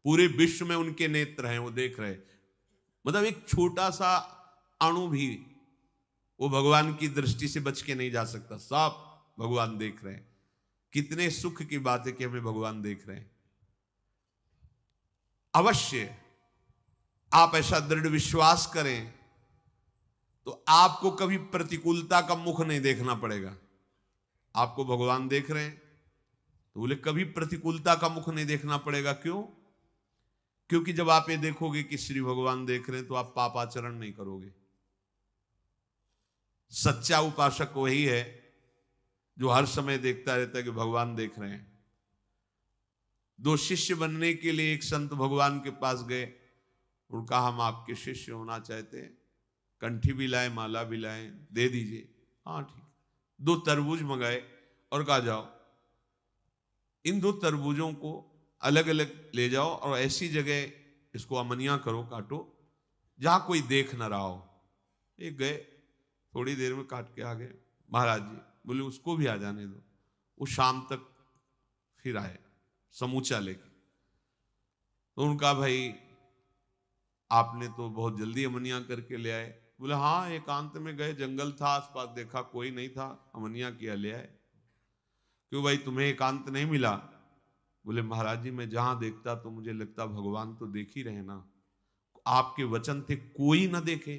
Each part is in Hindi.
पूरे विश्व में उनके नेत्र हैं, वो देख रहे। मतलब एक छोटा सा अणु भी वो भगवान की दृष्टि से बच के नहीं जा सकता, सब भगवान देख रहे हैं। कितने सुख की बात है कि हमें भगवान देख रहे हैं। अवश्य आप ऐसा दृढ़ विश्वास करें तो आपको कभी प्रतिकूलता का मुख नहीं देखना पड़ेगा। आपको भगवान देख रहे हैं तो बोले कभी प्रतिकूलता का मुख नहीं देखना पड़ेगा। क्यों? क्योंकि जब आप ये देखोगे कि श्री भगवान देख रहे हैं तो आप पापाचरण नहीं करोगे। सच्चा उपासक वही है जो हर समय देखता रहता है कि भगवान देख रहे हैं। दो शिष्य बनने के लिए एक संत भगवान के पास गए, उनका हम आपके शिष्य होना चाहते हैं, कंठी भी लाए, माला भी लाए, दे दीजिए। हाँ ठीक। 2 तरबूज मंगाए और कहा जाओ इन 2 तरबूजों को अलग अलग ले जाओ और ऐसी जगह इसको अमनिया करो, काटो जहां कोई देख ना रहा हो। एक गए, थोड़ी देर में काट के आ गए। महाराज जी बोले उसको भी आ जाने दो। वो शाम तक फिर आए समूचा लेके। तो उनका भाई आपने तो बहुत जल्दी अमनिया करके ले आए। बोले हाँ, एकांत में गए, जंगल था आसपास, देखा कोई नहीं था, अमनिया किया ले आए। क्यों भाई तुम्हें एकांत नहीं मिला? बोले महाराज जी मैं जहां देखता तो मुझे लगता भगवान तो देख ही रहे ना। आपके वचन थे कोई ना देखे,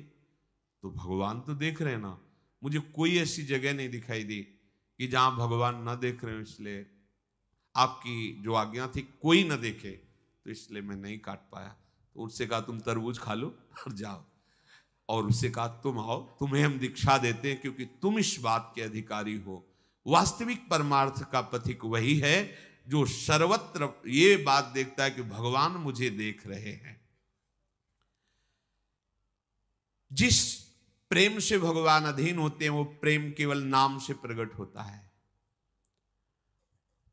तो भगवान तो देख रहे ना। मुझे कोई ऐसी जगह नहीं दिखाई दी कि जहां भगवान ना देख रहे हो, इसलिए आपकी जो आज्ञा थी कोई ना देखे, तो इसलिए मैं नहीं काट पाया। तो उनसे कहा तुम तरबूज खा लो और जाओ। और उससे कहा तुम आओ, तुम्हें हम दीक्षा देते हैं क्योंकि तुम इस बात के अधिकारी हो। वास्तविक परमार्थ का पथिक वही है जो सर्वत्र ये बात देखता है कि भगवान मुझे देख रहे हैं। जिस प्रेम से भगवान अधीन होते हैं वो प्रेम केवल नाम से प्रकट होता है।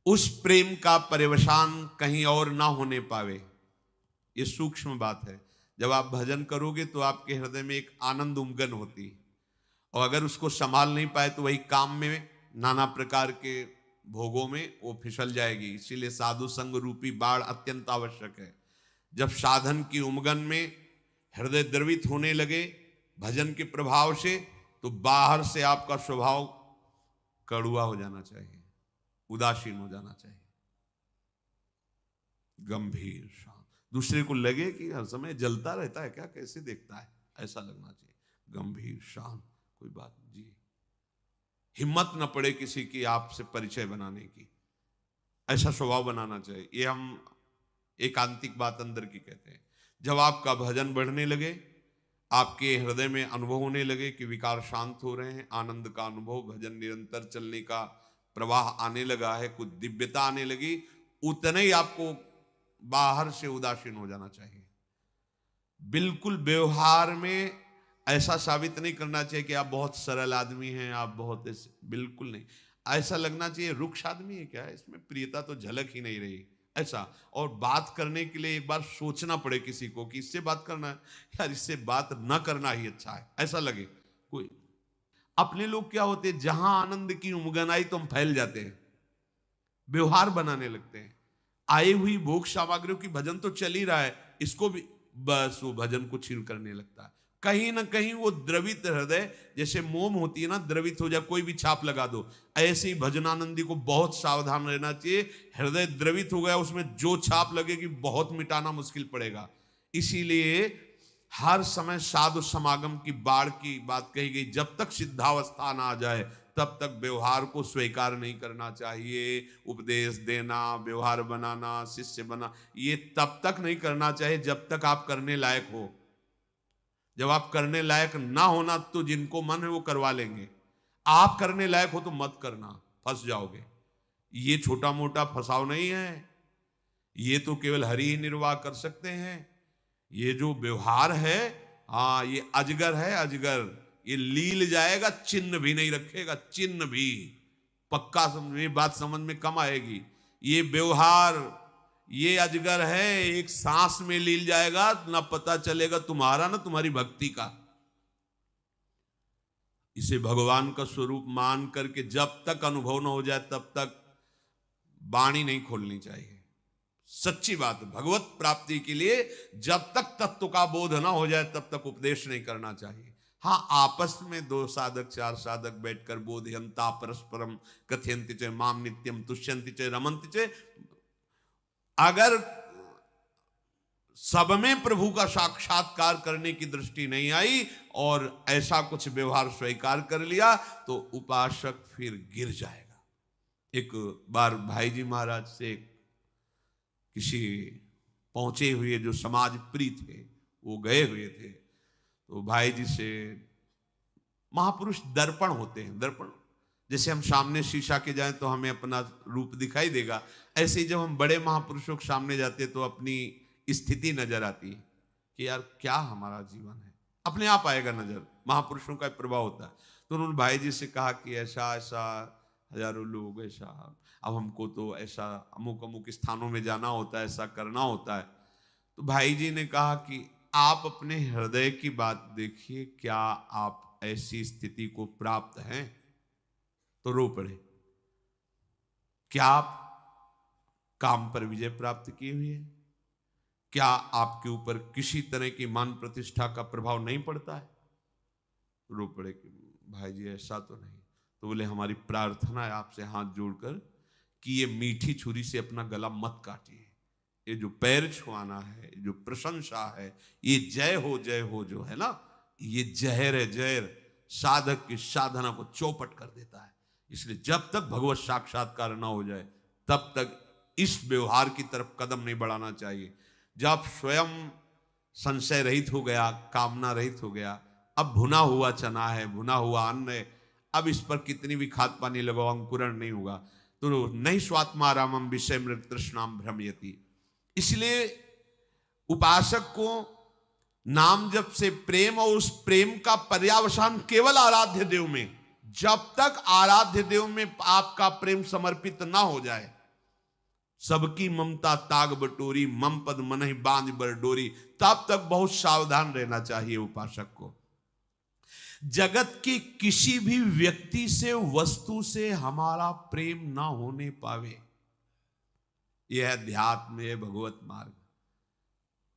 उस प्रेम का पर्यवसान कहीं और ना होने पावे, ये सूक्ष्म बात है। जब आप भजन करोगे तो आपके हृदय में एक आनंद उमगन होती है, और अगर उसको संभाल नहीं पाए तो वही काम में नाना प्रकार के भोगों में वो फिसल जाएगी। इसीलिए साधु संग रूपी बाढ़ अत्यंत आवश्यक है। जब साधन की उमगन में हृदय द्रवित होने लगे भजन के प्रभाव से, तो बाहर से आपका स्वभाव कड़ुआ हो जाना चाहिए, उदासीन हो जाना चाहिए, गंभीर शांत। दूसरे को लगे कि हर समय जलता रहता है क्या, कैसे देखता है, ऐसा लगना चाहिए। गंभीर शांत, कोई बात जी, हिम्मत न पड़े किसी की आपसे परिचय बनाने की, ऐसा स्वभाव बनाना चाहिए। ये हम एकांतिक बात अंदर की कहते हैं। जब आपका भजन बढ़ने लगे, आपके हृदय में अनुभव होने लगे कि विकार शांत हो रहे हैं, आनंद का अनुभव, भजन निरंतर चलने का प्रवाह आने लगा है, कुछ दिव्यता आने लगी, उतने ही आपको बाहर से उदासीन हो जाना चाहिए। बिल्कुल व्यवहार में ऐसा साबित नहीं करना चाहिए कि आप बहुत सरल आदमी हैं, आप बहुत बिल्कुल नहीं। ऐसा लगना चाहिए रुक्ष आदमी है क्या, इसमें प्रियता तो झलक ही नहीं रही, ऐसा। और बात करने के लिए एक बार सोचना पड़े किसी को कि इससे बात करना है यार, इससे बात ना करना ही अच्छा है, ऐसा लगे कोई। अपने लोग क्या होते हैं, जहां आनंद की उमगन आई तो हम फैल जाते हैं, व्यवहार बनाने लगते हैं। आई हुई भोग सामग्रियों की भजन तो चल ही रहा है, इसको भी बस वो भजन को छीन करने लगता है। कहीं ना कहीं वो द्रवित हृदय, जैसे मोम होती है ना, द्रवित हो जाए, कोई भी छाप लगा दो, ऐसे ही भजनानंदी को बहुत सावधान रहना चाहिए। हृदय द्रवित हो गया, उसमें जो छाप लगेगी बहुत मिटाना मुश्किल पड़ेगा। इसीलिए हर समय साधु समागम की बाढ़ की बात कही गई। जब तक सिद्धावस्था ना आ जाए तब तक व्यवहार को स्वीकार नहीं करना चाहिए। उपदेश देना, व्यवहार बनाना, शिष्य बना, ये तब तक नहीं करना चाहिए जब तक आप करने लायक हो। जब आप करने लायक ना होना तो जिनको मन है वो करवा लेंगे। आप करने लायक हो तो मत करना, फंस जाओगे। ये छोटा मोटा फंसाव नहीं है, ये तो केवल हरि ही निर्वाह कर सकते हैं। ये जो व्यवहार है, हाँ, ये अजगर है, अजगर। ये लील जाएगा, चिन्ह भी नहीं रखेगा, चिन्ह भी पक्का। समझ बात समझ में कम आएगी। ये व्यवहार, ये अजगर है, एक सांस में लील जाएगा, ना पता चलेगा तुम्हारा ना तुम्हारी भक्ति का। इसे भगवान का स्वरूप मान करके जब तक अनुभव न हो जाए तब तक वाणी नहीं खोलनी चाहिए। सच्ची बात, भगवत प्राप्ति के लिए जब तक तत्व का बोध ना हो जाए तब तक उपदेश नहीं करना चाहिए। हाँ, आपस में 2 साधक 4 साधक बैठकर बोधयंता परस्परम कथयन्ति च माम नित्यम तुष्यन्ति च रमन्ति च, अगर सब में प्रभु का साक्षात्कार करने की दृष्टि नहीं आई और ऐसा कुछ व्यवहार स्वीकार कर लिया तो उपासक फिर गिर जाएगा। एक बार भाई जी महाराज से किसी पहुंचे हुए जो समाज प्रिय थे वो गए हुए थे, तो भाई जी से, महापुरुष दर्पण होते हैं, दर्पण जैसे हम सामने शीशा के जाएं तो हमें अपना रूप दिखाई देगा, ऐसे ही जब हम बड़े महापुरुषों के सामने जाते तो अपनी स्थिति नजर आती है कि यार क्या हमारा जीवन है, अपने आप आएगा नजर, महापुरुषों का प्रभाव होता है। तो उन्होंने भाई जी से कहा कि ऐसा ऐसा हजारों लोग, ऐसा अब हमको तो ऐसा अमुक अमुक स्थानों में जाना होता है, ऐसा करना होता है। तो भाई जी ने कहा कि आप अपने हृदय की बात देखिए, क्या आप ऐसी स्थिति को प्राप्त हैं? तो रो पड़े। क्या आप काम पर विजय प्राप्त किए हुए हैं? क्या आपके ऊपर किसी तरह की मान प्रतिष्ठा का प्रभाव नहीं पड़ता है? रो पड़े कि भाई जी ऐसा तो नहीं। तो बोले हमारी प्रार्थना है आपसे हाथ जोड़कर कि ये मीठी छुरी से अपना गला मत काटिए, ये जो पैर छुआना है, जो प्रशंसा है, ये जय हो जो है ना, ये जहर है, जहर साधक की साधना को चौपट कर देता है। इसलिए जब तक भगवत साक्षात्कार ना हो जाए तब तक इस व्यवहार की तरफ कदम नहीं बढ़ाना चाहिए। जब स्वयं संशय रहित हो गया, कामना रहित हो गया, अब भुना हुआ चना है, भुना हुआ अन्न है, अब इस पर कितनी भी खाद पानी लगाओ अंकुरण नहीं होगा, तो नहीं स्वात्मारामम विषय मृग तृष्णाम भ्रमयति। इसलिए उपासक को नाम जप से प्रेम, और उस प्रेम का पर्यावसान केवल आराध्य देव में, जब तक आराध्य देव में आपका प्रेम समर्पित ना हो जाए, सबकी ममता ताग बटोरी, मम पद मनहि बांध बर डोरी, तब तक बहुत सावधान रहना चाहिए उपासक को। जगत के किसी भी व्यक्ति से, वस्तु से हमारा प्रेम ना होने पावे, यह अध्यात्म है, भगवत मार्ग।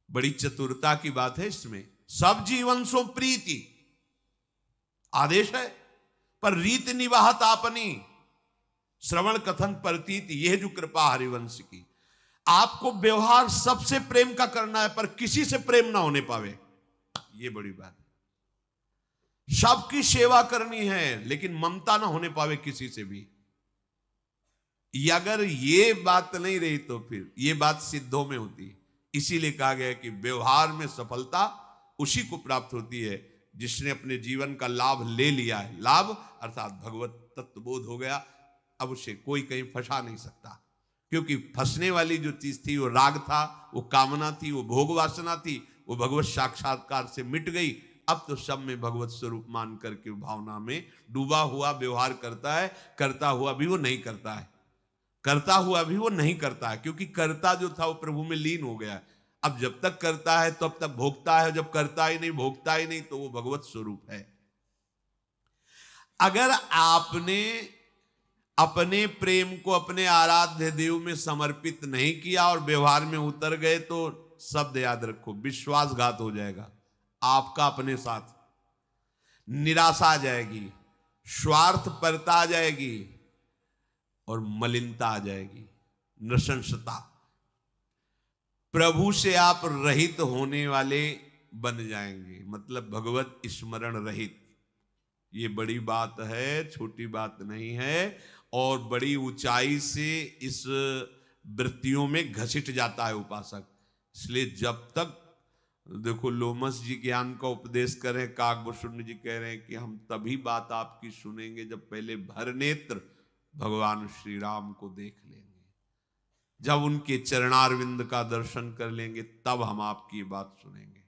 बड़ी चतुरता की बात है इसमें। सब जीवन सो प्रीति आदेश है, पर रीत निवाहत आपनी, श्रवण कथन प्रतीति, यह जो कृपा हरिवंश की। आपको व्यवहार सबसे प्रेम का करना है, पर किसी से प्रेम ना होने पावे, यह बड़ी बात है। सबकी सेवा करनी है लेकिन ममता ना होने पावे किसी से भी। अगर ये बात नहीं रही तो फिर ये बात सिद्धों में होती है। इसीलिए कहा गया कि व्यवहार में सफलता उसी को प्राप्त होती है जिसने अपने जीवन का लाभ ले लिया है। लाभ अर्थात भगवत तत्वबोध हो गया, अब उसे कोई कहीं फंसा नहीं सकता, क्योंकि फंसने वाली जो चीज थी वो राग था, वो कामना थी, वो भोग वासना थी, वो भगवत साक्षात्कार से मिट गई। अब तो सब में भगवत स्वरूप मान करके भावना में डूबा हुआ व्यवहार करता है, करता हुआ भी वो नहीं करता है, करता हुआ भी वो नहीं करता है, क्योंकि करता जो था वो प्रभु में लीन हो गया है। अब जब तक करता है तब तक भोगता है, जब करता ही नहीं, भोगता ही नहीं, तो वो भगवत स्वरूप है। अगर आपने अपने प्रेम को अपने आराध्य देव में समर्पित नहीं किया और व्यवहार में उतर गए तो शब्द याद रखो, विश्वासघात हो जाएगा आपका अपने साथ, निराशा आ जाएगी, स्वार्थपरता आ जाएगी और मलिनता आ जाएगी, नृशंसता। प्रभु से आप रहित होने वाले बन जाएंगे, मतलब भगवत स्मरण रहित। ये बड़ी बात है, छोटी बात नहीं है, और बड़ी ऊंचाई से इस वृत्तियों में घसीट जाता है उपासक। इसलिए जब तक देखो लोमस जी ज्ञान का उपदेश करें, काकभूषण जी कह रहे हैं कि हम तभी बात आपकी सुनेंगे जब पहले भर नेत्र भगवान श्री राम को देख लेंगे, जब उनके चरणारविंद का दर्शन कर लेंगे तब हम आपकी बात सुनेंगे।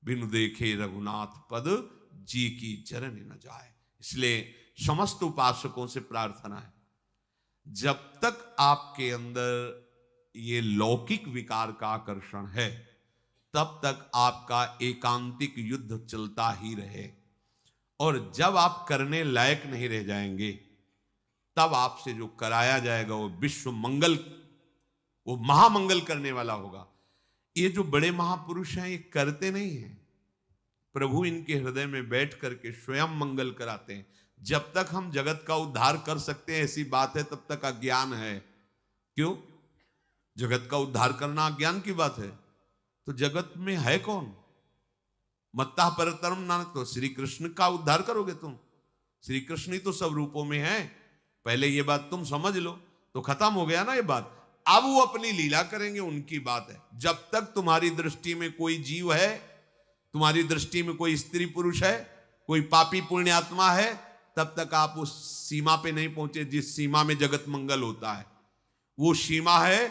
बिनु देखे रघुनाथ पद जी की चरण न जाए। इसलिए समस्त उपासकों से प्रार्थना है, जब तक आपके अंदर ये लौकिक विकार का आकर्षण है तब तक आपका एकांतिक युद्ध चलता ही रहे, और जब आप करने लायक नहीं रह जाएंगे तब आपसे जो कराया जाएगा वो विश्व मंगल वो महामंगल करने वाला होगा। ये जो बड़े महापुरुष हैं ये करते नहीं हैं, प्रभु इनके हृदय में बैठ करके स्वयं मंगल कराते हैं। जब तक हम जगत का उद्धार कर सकते हैं ऐसी बात है, तब तक अज्ञान है। क्यों? जगत का उद्धार करना अज्ञान की बात है। तो जगत में है कौन? मत्ता परतरम ना, तो श्री कृष्ण का उद्धार करोगे तुम। श्री कृष्ण ही तो सब रूपों में है। पहले ये बात तुम समझ लो तो खत्म हो गया ना ये बात। अब वो अपनी लीला करेंगे, उनकी बात है। जब तक तुम्हारी दृष्टि में कोई जीव है, तुम्हारी दृष्टि में कोई स्त्री पुरुष है, कोई पापी पुण्यात्मा है, तब तक आप उस सीमा पे नहीं पहुंचे जिस सीमा में जगत मंगल होता है। वो सीमा है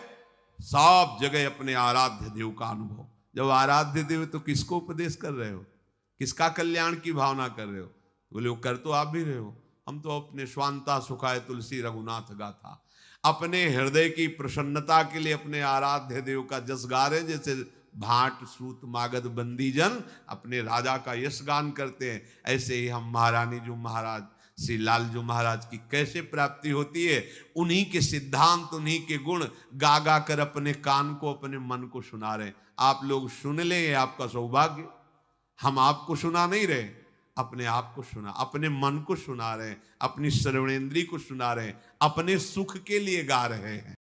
सब जगह अपने आराध्य देव का अनुभव। जब आराध्य देव तो किसको उपदेश कर रहे हो, किसका कल्याण की भावना कर रहे हो? बोले वो कर तो आप भी रहे हो। हम तो अपने स्वांता सुखाय तुलसी रघुनाथ गाथा, अपने हृदय की प्रसन्नता के लिए अपने आराध्य देव का जस गा रहे हैं। जैसे भाट सूत मागध बंदी जन अपने राजा का यश गान करते हैं, ऐसे ही हम महारानी जो महाराज श्री लालजू महाराज की कैसे प्राप्ति होती है, उन्हीं के सिद्धांत, उन्हीं के गुण गा गा कर अपने कान को, अपने मन को सुना रहे हैं। आप लोग सुन ले, आपका सौभाग्य। हम आपको सुना नहीं रहे, अपने आप को सुना, अपने मन को सुना रहे हैं, अपनी श्रवणेंद्री को सुना रहे हैं, अपने सुख के लिए गा रहे हैं।